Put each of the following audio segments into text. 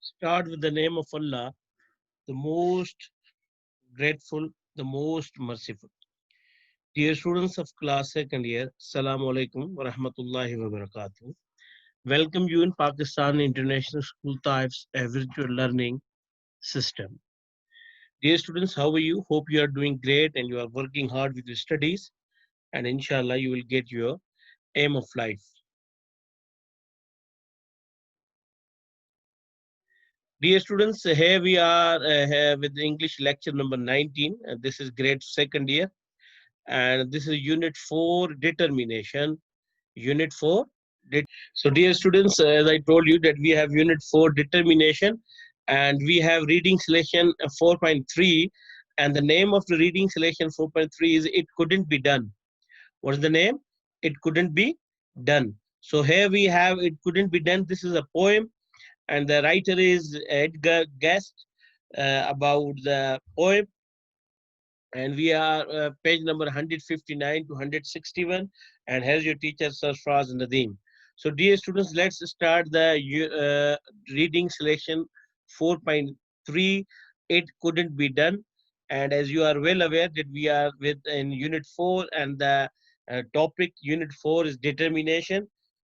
Start with the name of Allah, the most grateful, the most merciful. Dear students of class second year, Assalamu alaikum wa rahmatullahi wa barakatuh. Welcome you in Pakistan International School Types, a virtual learning system. Dear students, how are you? Hope you are doing great and you are working hard with your studies. And inshallah, you will get your aim of life. Dear students, here we are here with English lecture number 19. This is grade second year. And this is unit 4 determination. Unit 4. So, dear students, as I told you that we have unit 4 determination and we have reading selection 4.3. And the name of the reading selection 4.3 is It Couldn't Be Done. What is the name? It Couldn't Be Done. So, here we have It Couldn't Be Done. This is a poem, and the writer is Edgar Guest about the poem. And we are page number 159 to 161. And here's your teacher, Sarfraz Nadeem. So, dear students, let's start the reading selection 4.3. It couldn't be done. And as you are well aware that we are with in unit 4, and the topic unit 4 is determination.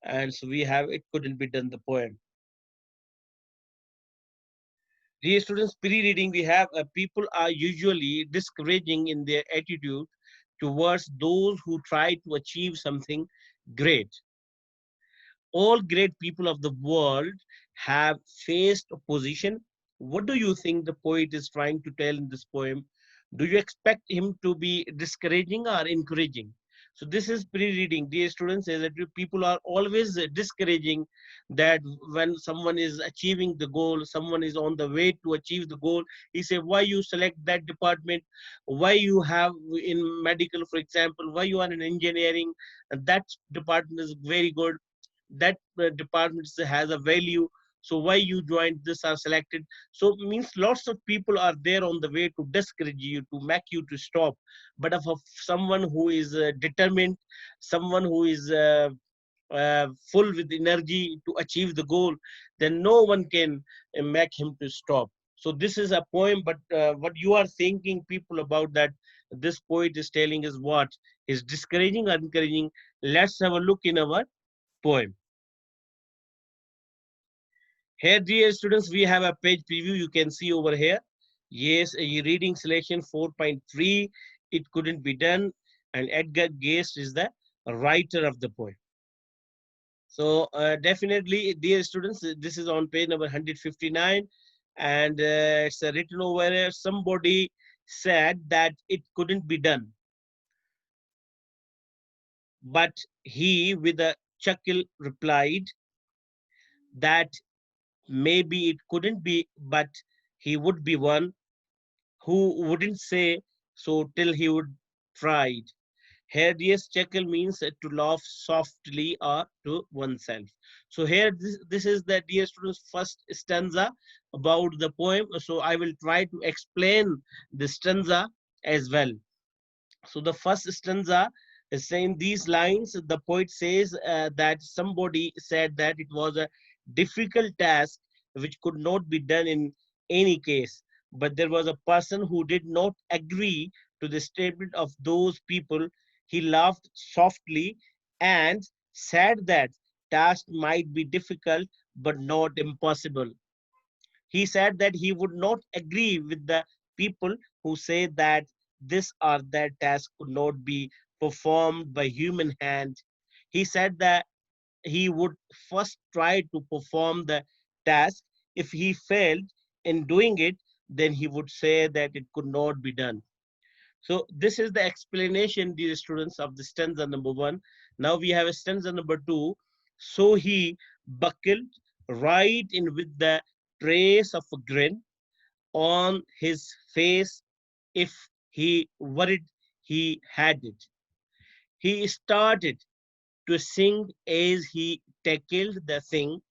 And so we have It Couldn't Be Done, the poem. Dear students, pre-reading we have people are usually discouraging in their attitude towards those who try to achieve something great. All great people of the world have faced opposition. What do you think the poet is trying to tell in this poem? Do you expect him to be discouraging or encouraging? So this is pre-reading. Dear students, is that people are always discouraging that when someone is achieving the goal, someone is on the way to achieve the goal, he say, why you select that department? Why you have in medical, for example, why you are in engineering? And that department is very good, that department has a value, so why you joined this are selected. So means lots of people are there on the way to discourage you, to make you to stop. But if of someone who is determined, someone who is full with energy to achieve the goal, then no one can make him to stop. So this is a poem, but what you are thinking people about that this poet is telling is what is discouraging or encouraging? Let's have a look in our poem. Here, dear students, we have a page preview. You can see over here. Yes, a reading selection 4.3. It couldn't be done. And Edgar Guest is the writer of the poem. So definitely, dear students, this is on page number 159. And it's written over here. Somebody said that it couldn't be done. But he, with a chuckle, replied that maybe it couldn't be, but he would be one who wouldn't say so till he would tried. Here, yes, chuckle means to laugh softly or to oneself. So here, this is the dear students first stanza about the poem. So I will try to explain the stanza as well. So the first stanza is saying these lines. The poet says that somebody said that it was a difficult task which could not be done in any case. But there was a person who did not agree to the statement of those people. He laughed softly and said that task might be difficult but not impossible. He said that he would not agree with the people who say that this or that task could not be performed by human hand. He said that he would first try to perform the task. If he failed in doing it, then he would say that it could not be done. So this is the explanation, dear students, of the stanza number 1. Now we have a stanza number 2. So he buckled right in with the trace of a grin on his face. If he worried, he had it. He started to sing as he tackled the thing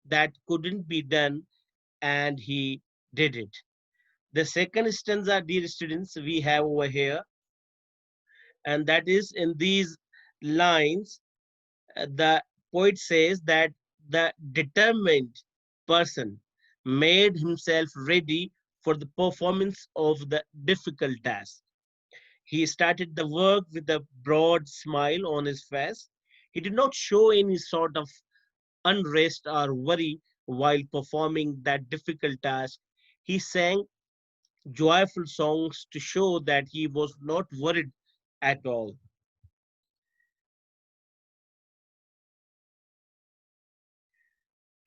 that couldn't be done, and he did it. The second stanza, dear students, we have over here, and that is in these lines. The poet says that the determined person, made himself ready for the performance of the difficult task. He started the work with a broad smile on his face. He did not show any sort of unrest or worry while performing that difficult task. He sang joyful songs to show that he was not worried at all.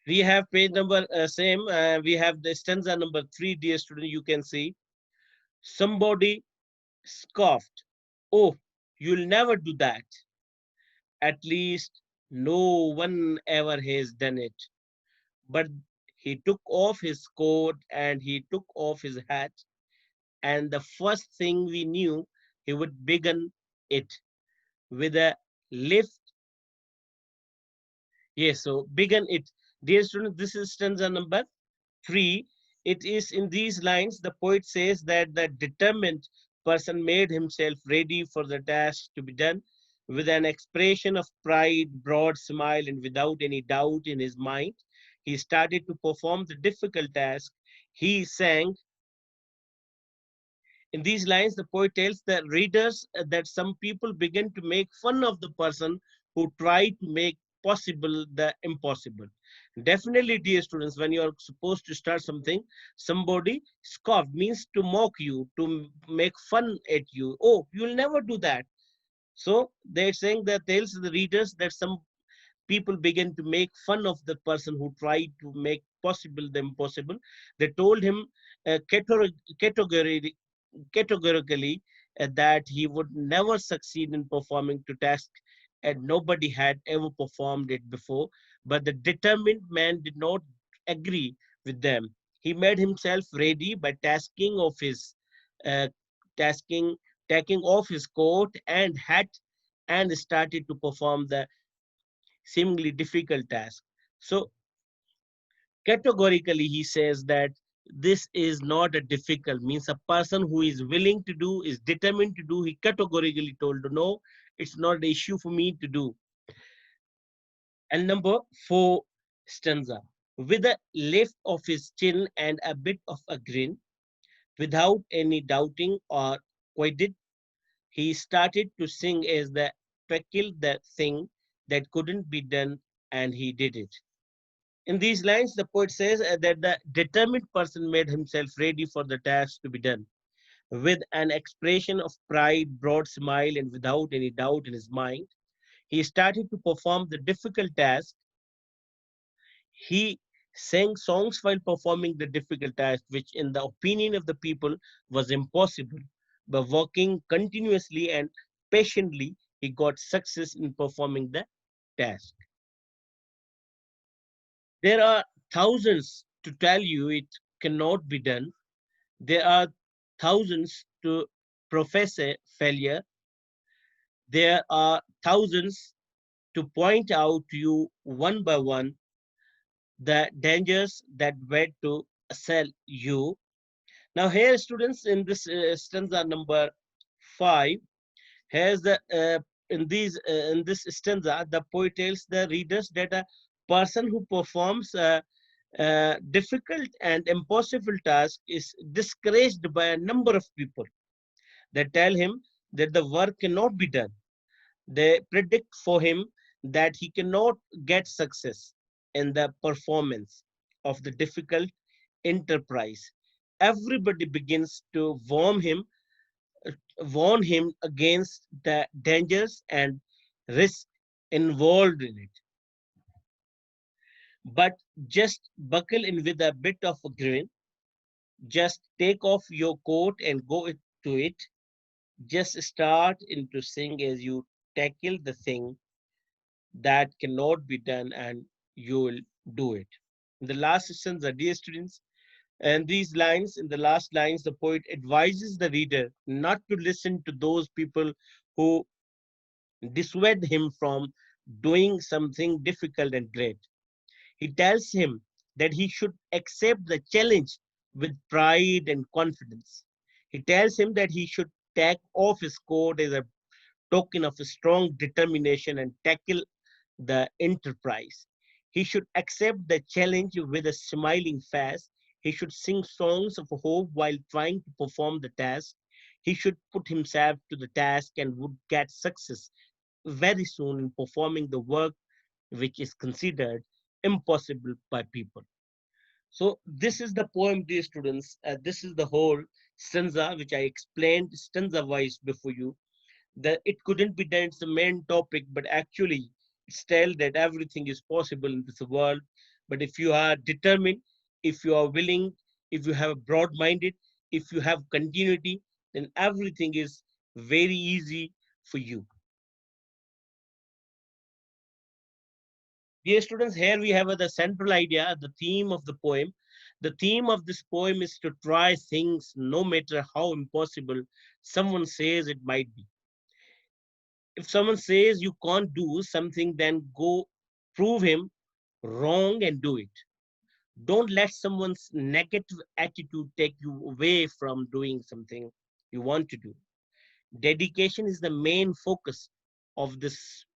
We have page number same. We have the stanza number 3, dear student. You can see somebody scoffed. Oh, you'll never do that. At least no one ever has done it. But he took off his coat and he took off his hat, and the first thing we knew, he would begin it with a lift. Yes, so begin it. Dear students, this is stanza number 3. It is in these lines the poet says that the determined person made himself ready for the task to be done with an expression of pride, broad smile, and without any doubt in his mind. He started to perform the difficult task. He sang. In these lines, the poet tells the readers that some people begin to make fun of the person who tried to make possible the impossible. Definitely, dear students, when you are supposed to start something, somebody scoffed means to mock you, to make fun at you. Oh, you'll never do that. So they're saying that tells the readers that some people begin to make fun of the person who tried to make possible the impossible. They told him categorically, categorically that he would never succeed in performing to task, and nobody had ever performed it before. But the determined man did not agree with them. He made himself ready by uh, tasking taking off his coat and hat and started to perform the seemingly difficult task. So categorically he says that this is not a difficult, means a person who is willing to do, is determined to do. He categorically told, no, it's not an issue for me to do. And number 4 stanza, with a lift of his chin and a bit of a grin, without any doubting or quitted, he started to sing as the tackle the thing that couldn't be done, and he did it. In these lines, the poet says that the determined person made himself ready for the task to be done. With an expression of pride, broad smile, and without any doubt in his mind, he started to perform the difficult task. He sang songs while performing the difficult task, which, in the opinion of the people, was impossible. By working continuously and patiently, he got success in performing the task. There are thousands to tell you it cannot be done. There are thousands to profess a failure. There are thousands to point out to you one by one the dangers that wait to assail you. Now, here, students, in this stanza number 5, here's the in this stanza, the poet tells the readers that a person who performs difficult and impossible task is discouraged by a number of people. They tell him that the work cannot be done. They predict for him that he cannot get success in the performance of the difficult enterprise. Everybody begins to warn him against the dangers and risks involved in it. But just buckle in with a bit of a grin. Just take off your coat and go to it. Just start into sing as you tackle the thing that cannot be done, and you will do it. In the last stanza, dear students, and these lines, in the last lines, the poet advises the reader not to listen to those people who dissuade him from doing something difficult and great. He tells him that he should accept the challenge with pride and confidence. He tells him that he should take off his coat as a token of a strong determination and tackle the enterprise. He should accept the challenge with a smiling face. He should sing songs of hope while trying to perform the task. He should put himself to the task and would get success very soon in performing the work which is considered impossible by people. So this is the poem, dear students. This is the whole stanza which I explained stanza wise before you. That it couldn't be done. It's the main topic, but actually it's tell that everything is possible in this world. But if you are determined, if you are willing, if you have broad-minded, if you have continuity, then everything is very easy for you. Dear students, here we have the central idea, the theme of the poem. The theme of this poem is to try things no matter how impossible someone says it might be. If someone says you can't do something, then go prove him wrong and do it. Don't let someone's negative attitude take you away from doing something you want to do. Dedication is the main focus of this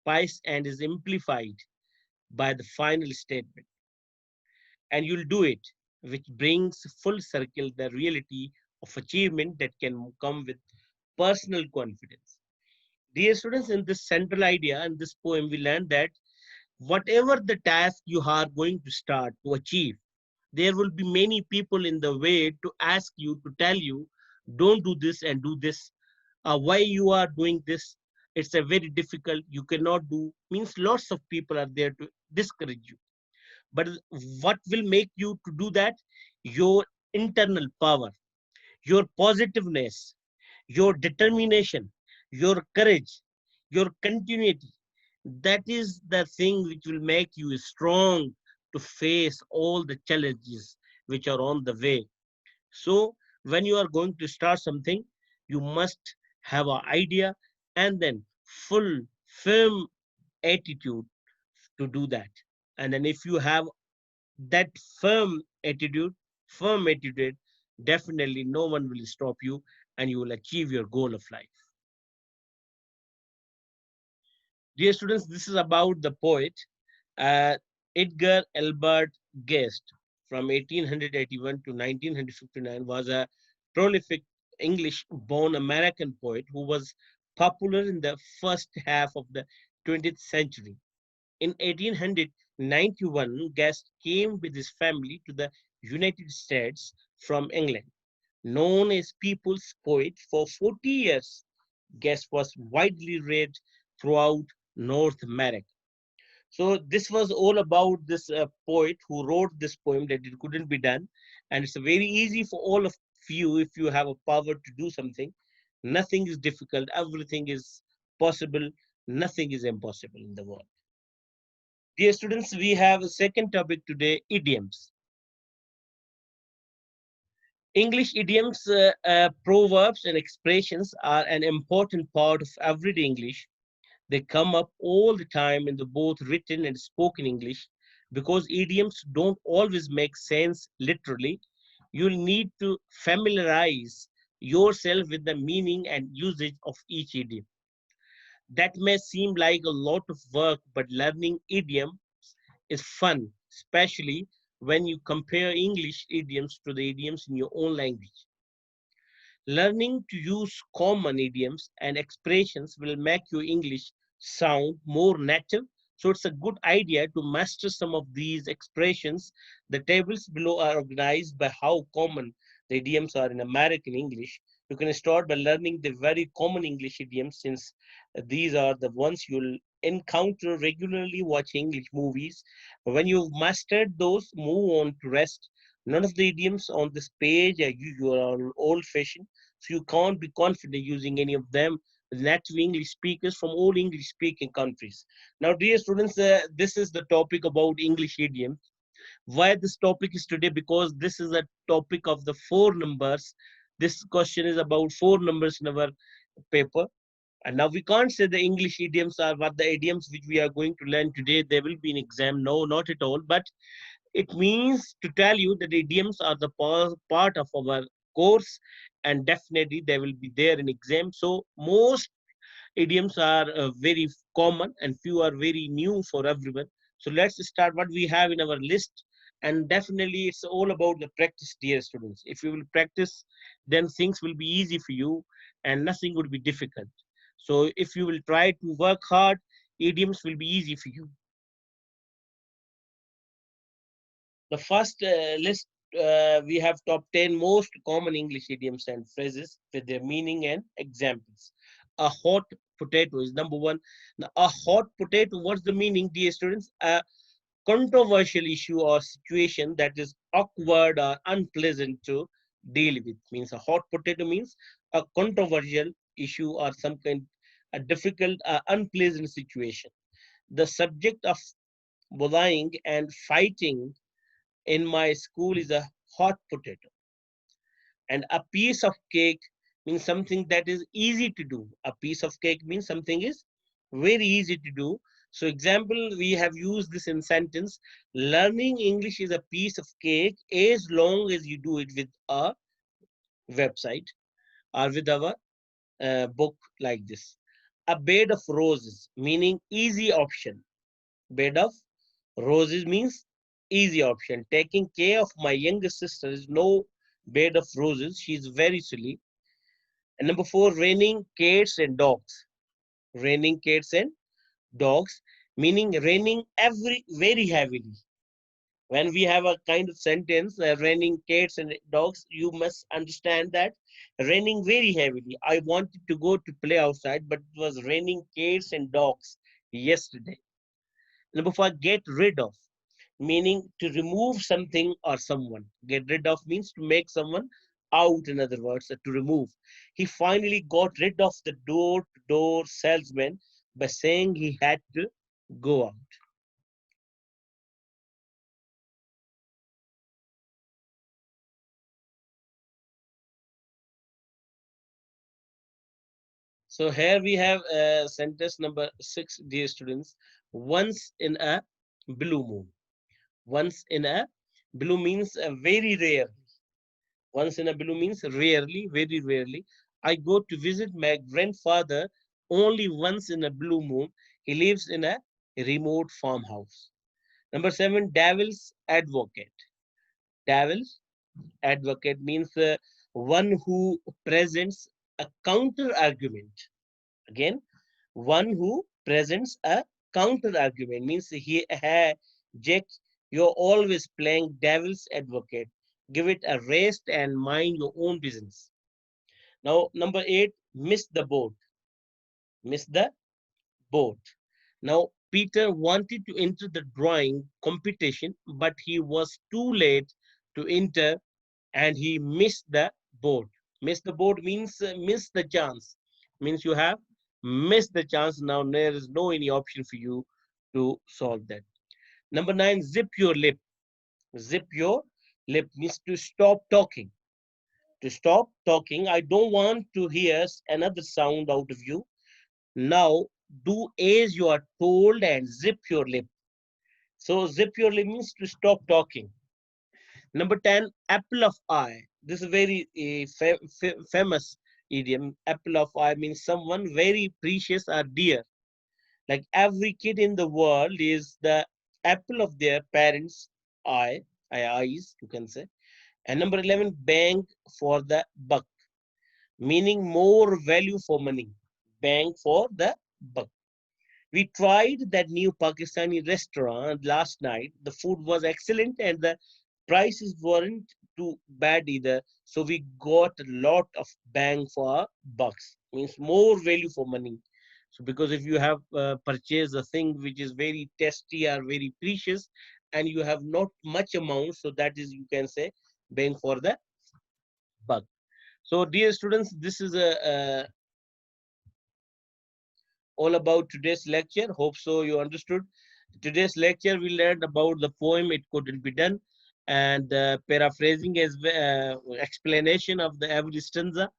piece and is amplified by the final statement. And you'll do it, which brings full circle the reality of achievement that can come with personal confidence. Dear students, in this central idea in this poem, we learn that whatever the task you are going to start to achieve, there will be many people in the way to ask you, to tell you, don't do this and do this. Why you are doing this? It's a very difficult, you cannot do. Means lots of people are there to discourage you. But what will make you to do that? Your internal power, your positiveness, your determination, your courage, your continuity. That is the thing which will make you strong to face all the challenges which are on the way. So, when you are going to start something, you must have an idea and then full, firm attitude to do that. And then, if you have that firm attitude, definitely no one will stop you and you will achieve your goal of life. Dear students, this is about the poet uh, Edgar Albert Guest from 1881 to 1959 was a prolific English-born American poet who was popular in the first half of the 20th century. In 1891, Guest came with his family to the United States from England. Known as People's Poet for 40 years, Guest was widely read throughout North America. So this was all about this poet who wrote this poem that it couldn't be done, and it's very easy for all of you if you have a power to do something. Nothing is difficult. Everything is possible. Nothing is impossible in the world. Dear students, we have a second topic today: idioms. English idioms, proverbs, and expressions are an important part of everyday English. They come up all the time in the both written and spoken English because idioms don't always make sense literally. You'll need to familiarize yourself with the meaning and usage of each idiom. That may seem like a lot of work, but learning idiom is fun, especially when you compare English idioms to the idioms in your own language. Learning to use common idioms and expressions will make your English sound more native. So it's a good idea to master some of these expressions. The tables below are organized by how common the idioms are in American English. You can start by learning the very common English idioms since these are the ones you'll encounter regularly watching English movies. When you've mastered those, move on to rest. None of the idioms on this page are usual or old-fashioned, so you can't be confident using any of them with native English speakers from all English-speaking countries. Now, dear students, this is the topic about English idioms. Why this topic is today? Because this is a topic of the four numbers. This question is about four numbers in our paper. And now we can't say the English idioms are what the idioms which we are going to learn today. There will be an exam. No, not at all. But it means to tell you that idioms are the part of our course and definitely they will be there in exam. So most idioms are very common and few are very new for everyone. So let's start what we have in our list. And definitely it's all about the practice, dear students. If you will practice, then things will be easy for you and nothing would be difficult. So if you will try to work hard, idioms will be easy for you. The first list, we have top 10 most common English idioms and phrases with their meaning and examples. A hot potato is number one. Now, a hot potato, what's the meaning, dear students? A controversial issue or situation that is awkward or unpleasant to deal with. Means a hot potato means a controversial issue or some kind a difficult, unpleasant situation. The subject of bullying and fighting in my school is a hot potato. And a piece of cake means something that is easy to do. A piece of cake means something is very easy to do. So example, we have used this in sentence. Learning English is a piece of cake as long as you do it with a website or with our book like this. A bed of roses, meaning easy option. Bed of roses means easy option. Taking care of my younger sister is no bed of roses. She's very silly. And number four, raining cats and dogs. Raining cats and dogs, meaning raining very heavily. When we have a kind of sentence, raining cats and dogs, you must understand that raining very heavily. I wanted to go to play outside, but it was raining cats and dogs yesterday. Number five, get rid of, meaning to remove something or someone. Get rid of means to make someone out, in other words, to remove. He finally got rid of the door to door salesman by saying he had to go out. So here we have sentence number six, dear students. Once in a blue moon. Once in a blue means very rare. Once in a blue means rarely, very rarely. I go to visit my grandfather only once in a blue moon. He lives in a remote farmhouse. Number seven, devil's advocate. Devil's advocate means one who presents a counter argument. Again, one who presents a counter argument means he, hey, Jack, you're always playing devil's advocate. Give it a rest and mind your own business. Now, number eight, miss the boat. Miss the boat. Now, Peter wanted to enter the drawing competition, but he was too late to enter and he missed the boat. Miss the boat means miss the chance. Means you have missed the chance. Now there is no any option for you to solve that. Number nine, zip your lip. Zip your lip means to stop talking. To stop talking. I don't want to hear another sound out of you. Now do as you are told and zip your lip. So zip your lip means to stop talking. Number 10, apple of eye. This is very famous idiom. Apple of eye means someone very precious or dear. Like every kid in the world is the apple of their parents' eye, eyes, you can say. And number 11, bang for the buck, meaning more value for money. Bang for the buck. We tried that new Pakistani restaurant last night. The food was excellent and the prices weren't too bad either. So we got a lot of bang for our bucks. Means more value for money. So because if you have purchased a thing which is very tasty or very precious and you have not much amount, so that is you can say bang for the buck. So dear students, this is a all about today's lecture. Hope so you understood. Today's lecture we learned about the poem It Couldn't Be Done and paraphrasing as explanation of the average stanza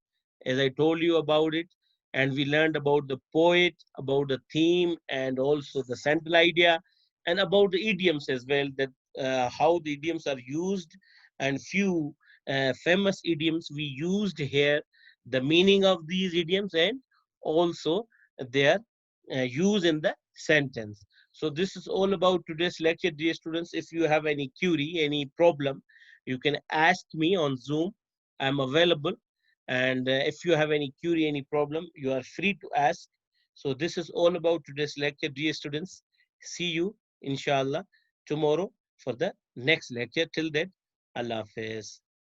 as I told you about it. And we learned about the poet, about the theme, and also the central idea, and about the idioms as well, that how the idioms are used, and few famous idioms we used here, the meaning of these idioms, and also their use in the sentence. So this is all about today's lecture, dear students. If you have any query, any problem, you can ask me on Zoom. I'm available. And if you have any query, any problem, you are free to ask. So this is all about today's lecture, dear students. See you, inshallah, tomorrow for the next lecture. Till then, Allah Hafiz.